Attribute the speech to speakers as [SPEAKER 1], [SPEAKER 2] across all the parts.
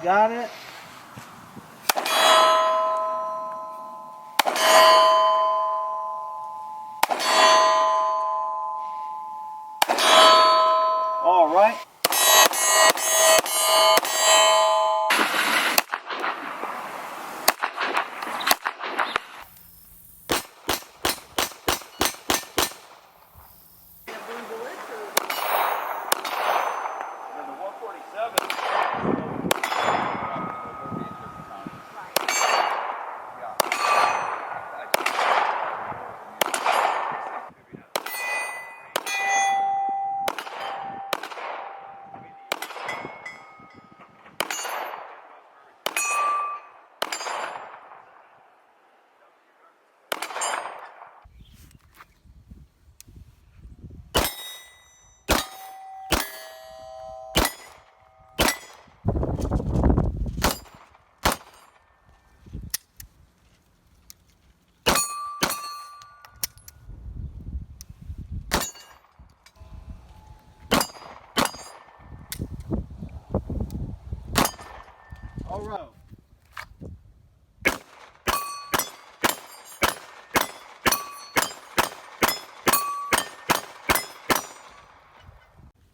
[SPEAKER 1] Got it. All right. All right.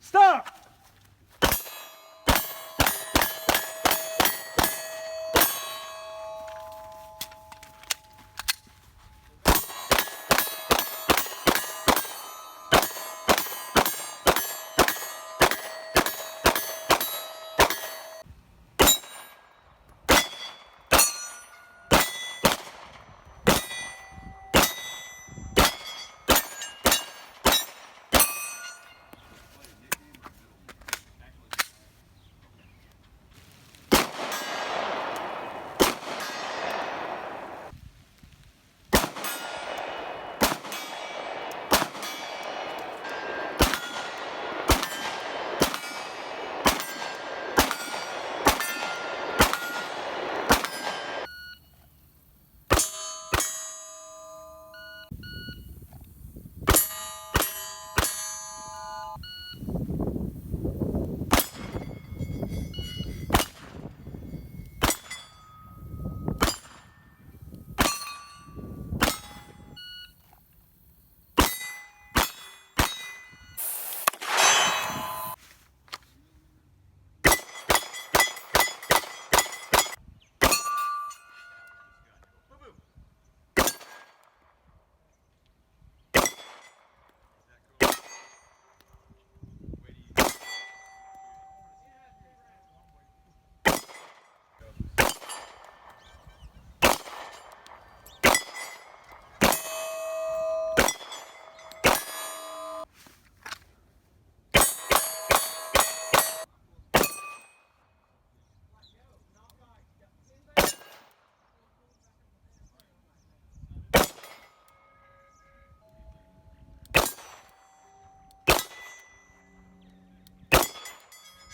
[SPEAKER 1] Stop!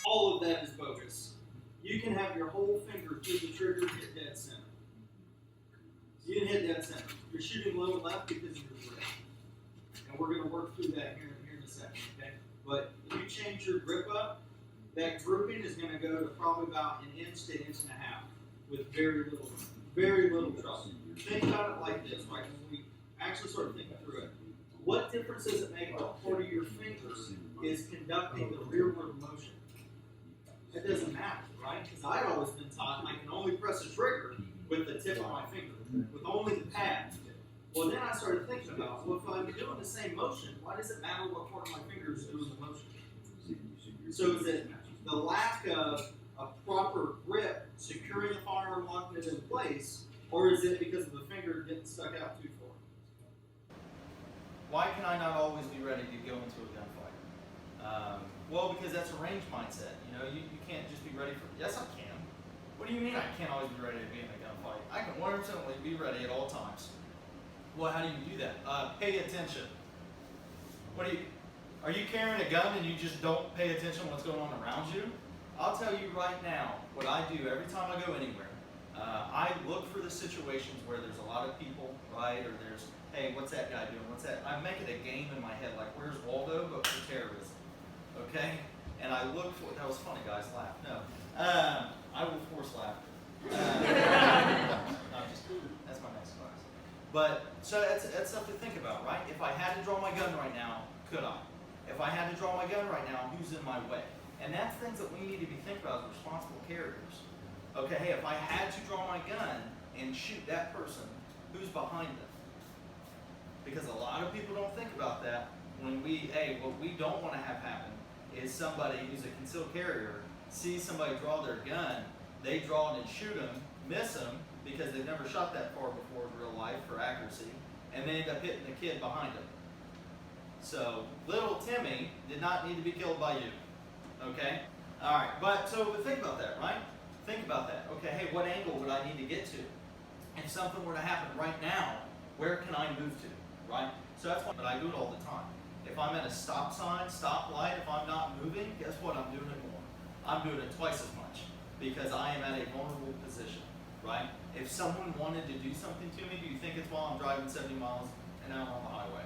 [SPEAKER 1] All of that is bogus. You can have your whole finger through the trigger and hit dead center. You didn't hit dead center. You're shooting low and left because of your grip. And we're going to work through that here in a second, okay? But if you change your grip up, that grouping is going to go to probably about an inch to an inch and a half with very little trouble. Think about it like this, right? When we actually start thinking through it. What difference does it make what part of your fingers is conducting the rearward motion? It doesn't matter, right? Because I've always been taught I can only press a trigger with the tip of my finger, with only the pad. Well, then I started thinking about, well, if I'm doing the same motion, why does it matter what part of my finger is doing the motion? So is it the lack of a proper grip securing the firearm, locking it in place, or is it because of the finger getting stuck out too far?
[SPEAKER 2] Why can I not always be ready to go into a gunfight? Well, because that's a range mindset. You know, you can't just be ready for, yes I can. What do you mean I can't always be ready to be in a gunfight? I can 100% be ready at all times. Well, how do you do that? Pay attention. Are you carrying a gun and you just don't pay attention to what's going on around you? I'll tell you right now what I do every time I go anywhere. I look for the situations where there's a lot of people, right? Or there's, hey, what's that guy doing? What's that? I make it a game in my head, like where's Waldo, but for terrorism, okay? and I look for, that was funny guys, laugh, no. I will force laughter. No, I'm just kidding. That's my next class. But, so that's something to think about, right? If I had to draw my gun right now, could I? If I had to draw my gun right now, who's in my way? And that's things that we need to be thinking about as responsible carriers. Okay, hey, if I had to draw my gun and shoot that person, who's behind them? Because a lot of people don't think about that when what we don't want to have happen is somebody who's a concealed carrier sees somebody draw their gun, they draw it and shoot them, miss them because they've never shot that far before in real life for accuracy, and they end up hitting the kid behind them. So little Timmy did not need to be killed by you. Okay? Alright, but think about that, right? Think about that. Okay, hey, what angle would I need to get to? If something were to happen right now, where can I move to? Right? So that's why I do it all the time. If I'm at a stop sign, stop light, if I'm not moving, guess what? I'm doing it more. I'm doing it twice as much because I am at a vulnerable position, right? If someone wanted to do something to me, do you think it's while I'm driving 70 miles an hour on the highway?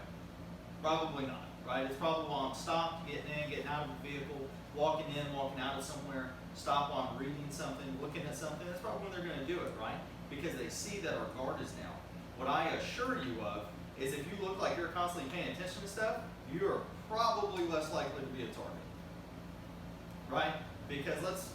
[SPEAKER 2] Probably not, right? It's probably while I'm stopped, getting in, getting out of the vehicle, walking in, walking out of somewhere, stop while I'm reading something, looking at something. That's probably when they're going to do it, right? Because they see that our guard is down. What I assure you of is if you look like you're constantly paying attention to stuff, you're probably less likely to be a target, right? Because